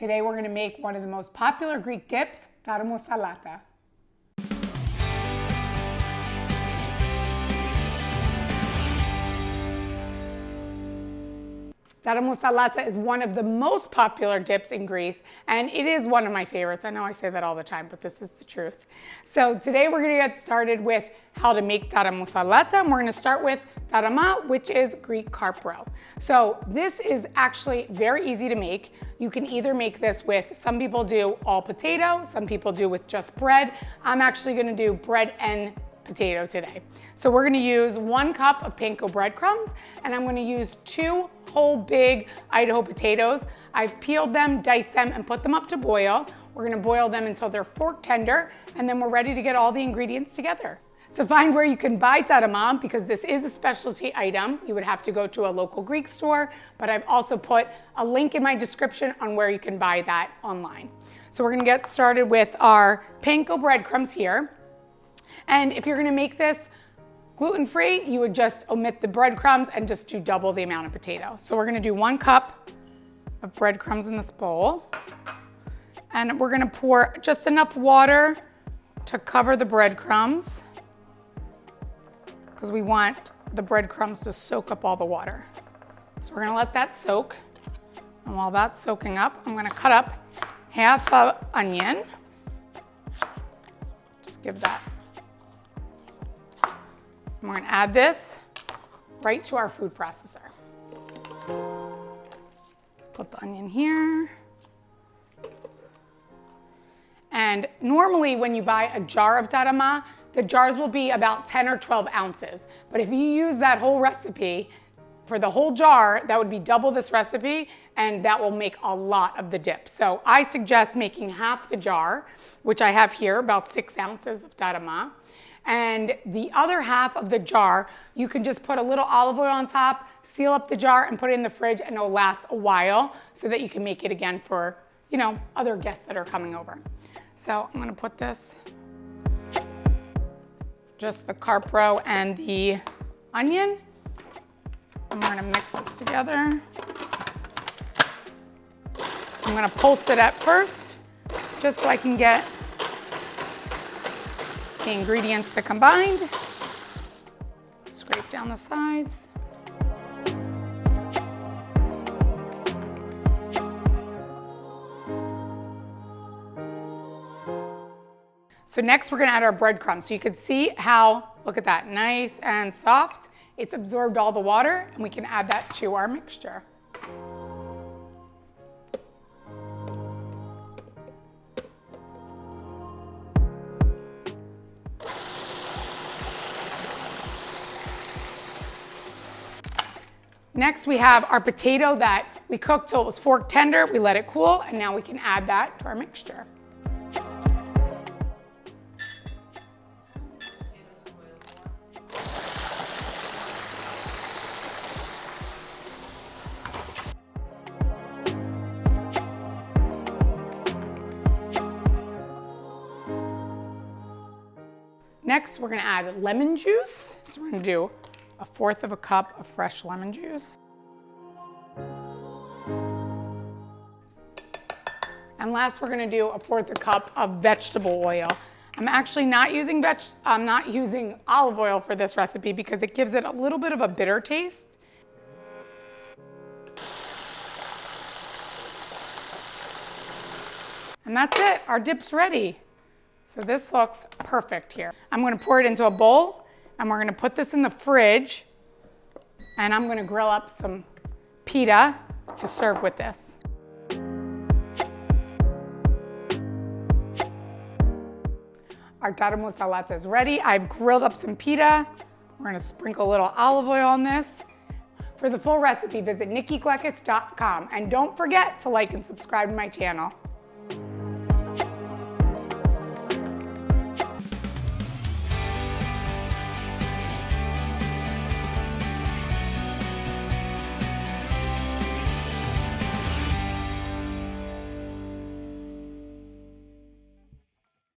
Today we're going to make one of the most popular Greek dips, Taramosalata. Taramosalata is one of the most popular dips in Greece, and it is one of my favorites. I know I say that all the time, but this is the truth. So today we're gonna get started with how to make Taramosalata, and we're gonna start with tarama, which is Greek carp roe. So this is actually very easy to make. You can either make this with, some people do all potato, some people do with just bread. I'm actually gonna do bread and potato today. So we're gonna use 1 cup of panko breadcrumbs, and I'm gonna use 2 whole big Idaho potatoes. I've peeled them, diced them, and put them up to boil. We're gonna boil them until they're fork tender, and then we're ready to get all the ingredients together. To find where you can buy tarama, because this is a specialty item, you would have to go to a local Greek store, but I've also put a link in my description on where you can buy that online. So we're gonna get started with our panko breadcrumbs here. And if you're gonna make this gluten-free, you would just omit the breadcrumbs and just do double the amount of potato. So we're gonna do 1 cup of breadcrumbs in this bowl. And we're gonna pour just enough water to cover the breadcrumbs, because we want the breadcrumbs to soak up all the water. So we're gonna let that soak. And while that's soaking up, I'm gonna cut up half an onion. Just give that. And we're gonna add this right to our food processor. Put the onion here. And normally when you buy a jar of tarama, the jars will be about 10 or 12 ounces. But if you use that whole recipe, for the whole jar, that would be double this recipe, and that will make a lot of the dip. So I suggest making half the jar, which I have here, about 6 ounces of tarama. And the other half of the jar, you can just put a little olive oil on top, seal up the jar, and put it in the fridge, and it'll last a while so that you can make it again for, other guests that are coming over. So I'm gonna put this, just the carp roe and the onion. And we're gonna mix this together. I'm gonna pulse it at first, just so I can get the ingredients to combine. Scrape down the sides. So next we're gonna add our breadcrumbs. So you can see how, look at that, nice and soft. It's absorbed all the water, and we can add that to our mixture. Next, we have our potato that we cooked till it was fork tender. We let it cool, and now we can add that to our mixture. Next, we're gonna add lemon juice. So we're gonna do 1/4 cup of fresh lemon juice. And last, we're gonna do 1/4 cup of vegetable oil. I'm actually not using olive oil for this recipe because it gives it a little bit of a bitter taste. And that's it, our dip's ready. So this looks perfect here. I'm gonna pour it into a bowl, and we're gonna put this in the fridge, and I'm gonna grill up some pita to serve with this. Our taramosalata is ready. I've grilled up some pita. We're gonna sprinkle a little olive oil on this. For the full recipe, visit nikkiglekis.com, and don't forget to like and subscribe to my channel.